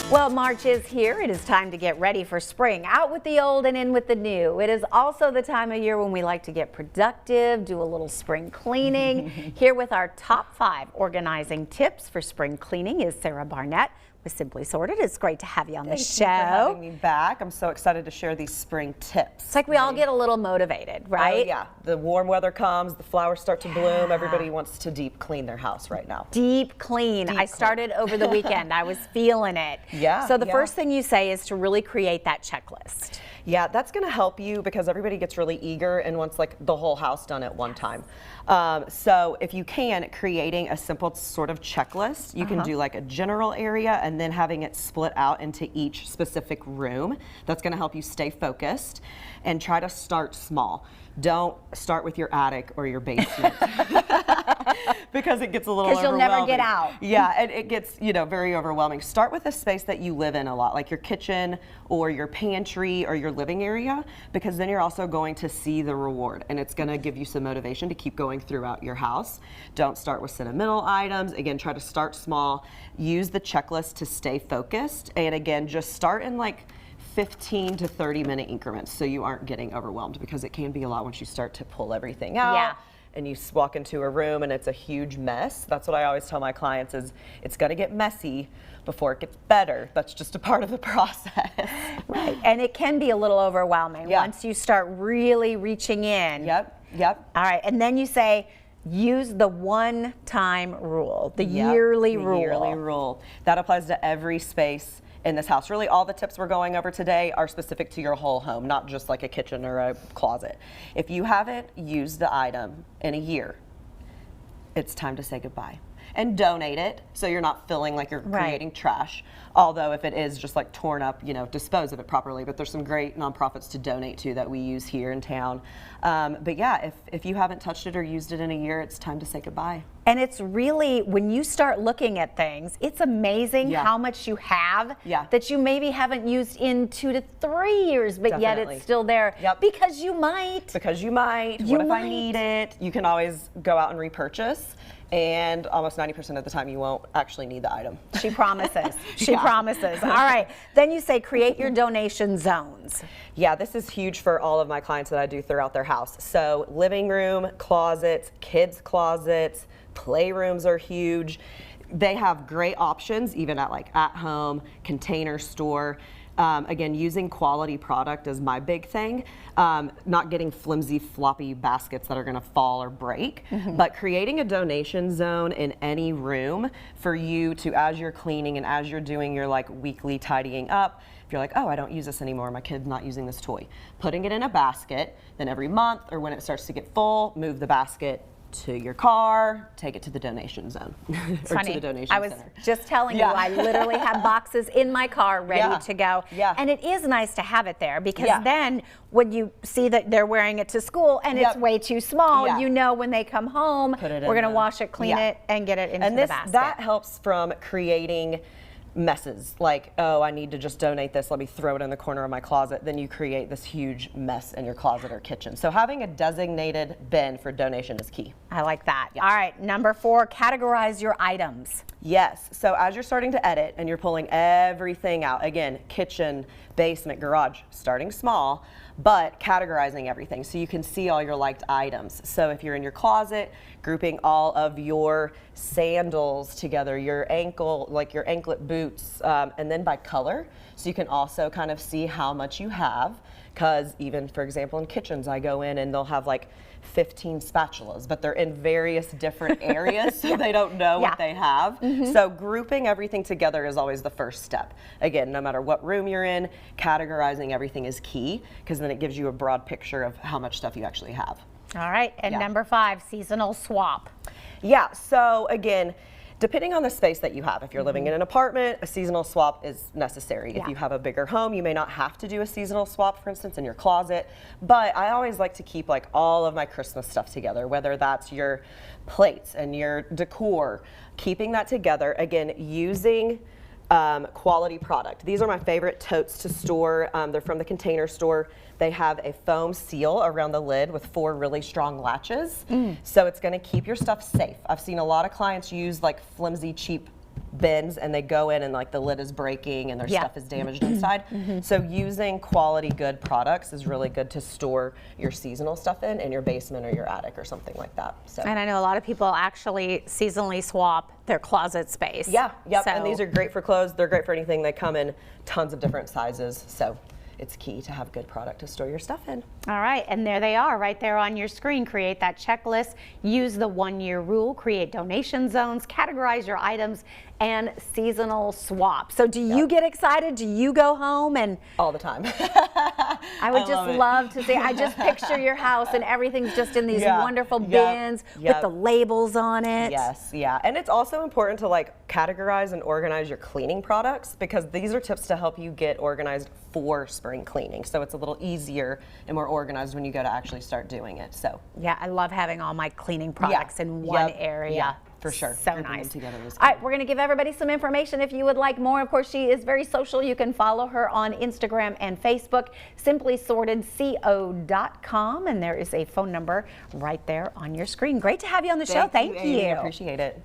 Well, March is here. It is time to get ready for spring. Out with the old and in with the new. It is also the time of year when we like to get productive, do a little spring cleaning. Here with our top 5 organizing tips for spring cleaning is Sarah Barnett with Simply Sorted. It's great to have you on the show. Thank you for having me back. I'm so excited to share these spring tips. It's like we all get a little motivated, right? Oh, yeah. The warm weather comes, the flowers start to bloom. Everybody wants to deep clean their house right now. Deep clean. I started over the weekend. I was feeling it. Yeah. So the first thing you say is to really create that checklist. Yeah, that's going to help you because everybody gets really eager and wants like the whole house done at one time. So if you can, creating a simple sort of checklist, you can do like a general area and then having it split out into each specific room. That's going to help you stay focused and try to start small. Don't start with your attic or your basement because it gets a little overwhelming. Because you'll never get out. Yeah, and it gets, very overwhelming. Start with a space that you live in a lot, like your kitchen or your pantry or your living area, because then you're also going to see the reward and it's going to give you some motivation to keep going throughout your house. Don't start with sentimental items. Again, try to start small. Use the checklist to stay focused. And again, just start in like 15 to 30-minute increments so you aren't getting overwhelmed, because it can be a lot once you start to pull everything out. Yeah. And you walk into a room and it's a huge mess. That's what I always tell my clients is it's going to get messy before it gets better. That's just a part of the process. Right. And it can be a little overwhelming once you start really reaching in. Yep. All right. And then you say, use the one-time rule, the yearly rule. Yearly rule. That applies to every space in this house. Really, all the tips we're going over today are specific to your whole home, not just like a kitchen or a closet. If you haven't used the item in a year, it's time to say goodbye and donate it so you're not feeling like you're creating trash. Although if it is just like torn up, dispose of it properly. But there's some great nonprofits to donate to that we use here in town. But yeah, if you haven't touched it or used it in a year, it's time to say goodbye. And it's really, when you start looking at things, it's amazing how much you have that you maybe haven't used in 2 to 3 years, but yet it's still there because you might. Because you might. What if I need it? You can always go out and repurchase. And almost 90% of the time you won't actually need the item. She promises. She promises. All right. Then you say create your donation zones. Yeah, this is huge for all of my clients that I do throughout their house. So living room, closets, kids' closets, playrooms are huge. They have great options even at like at home, Container Store. Again, using quality product is my big thing. Not getting flimsy, floppy baskets that are going to fall or break, but creating a donation zone in any room for you to, as you're cleaning and as you're doing your like weekly tidying up, if you're like, oh, I don't use this anymore, my kid's not using this toy, putting it in a basket, then every month or when it starts to get full, move the basket to your car, take it to the donation zone. It's or funny. To the donation I was center. just telling you, I literally have boxes in my car ready to go. And it is nice to have it there because then when you see that they're wearing it to school and it's way too small, you know when they come home, we're going to wash it, clean it, and get it into the basket. That helps from creating messes, like, oh, I need to just donate this, let me throw it in the corner of my closet. Then you create this huge mess in your closet or kitchen. So having a designated bin for donation is key. I like that. All right, number 4, categorize your items. Yes, so as you're starting to edit and you're pulling everything out, again, kitchen, basement, garage, starting small, but categorizing everything so you can see all your liked items. So if you're in your closet, grouping all of your sandals together, your anklet boots, and then by color, so you can also kind of see how much you have. Because even, for example, in kitchens, I go in and they'll have like 15 spatulas, but they're in various different areas, so they don't know what they have. So grouping everything together is always the first step. Again, no matter what room you're in, categorizing everything is key, because then it gives you a broad picture of how much stuff you actually have. All right, and number 5, seasonal swap. Yeah, so again, depending on the space that you have, if you're living in an apartment, a seasonal swap is necessary. If you have a bigger home, you may not have to do a seasonal swap, for instance, in your closet. But I always like to keep like all of my Christmas stuff together, whether that's your plates and your decor, keeping that together. Again, using quality product. These are my favorite totes to store. They're from the Container Store. They have a foam seal around the lid with 4 really strong latches. So it's going to keep your stuff safe. I've seen a lot of clients use like flimsy, cheap bins and they go in and like the lid is breaking and their Yeah. stuff is damaged inside. So using quality good products is really good to store your seasonal stuff in your basement or your attic or something like that. So. And I know a lot of people actually seasonally swap their closet space. Yeah, yep. So, And these are great for clothes. They're great for anything. They come in tons of different sizes. So it's key to have good product to store your stuff in. all right, and there they are right there on your screen. Create that checklist, use the 1-year rule, create donation zones, categorize your items, and seasonal swap. So do you get excited? Do you go home and All the time. I would just love to see, I just picture your house and everything's just in these Yeah, wonderful yep, bins with yep. the labels on it. Yes, yeah. And it's also important to like categorize and organize your cleaning products because these are tips to help you get organized for spring cleaning. So it's a little easier and more organized when you go to actually start doing it. So Yeah, I love having all my cleaning products in one Yep, area. yeah, for sure. So Grouping them nice. together is All right, good. we're going to give everybody some information if you would like more. Of course, she is very social. You can follow her on Instagram and Facebook, simplysortedco.com, and there is a phone number right there on your screen. Great to have you on the show. Thank Amy. you. Appreciate it.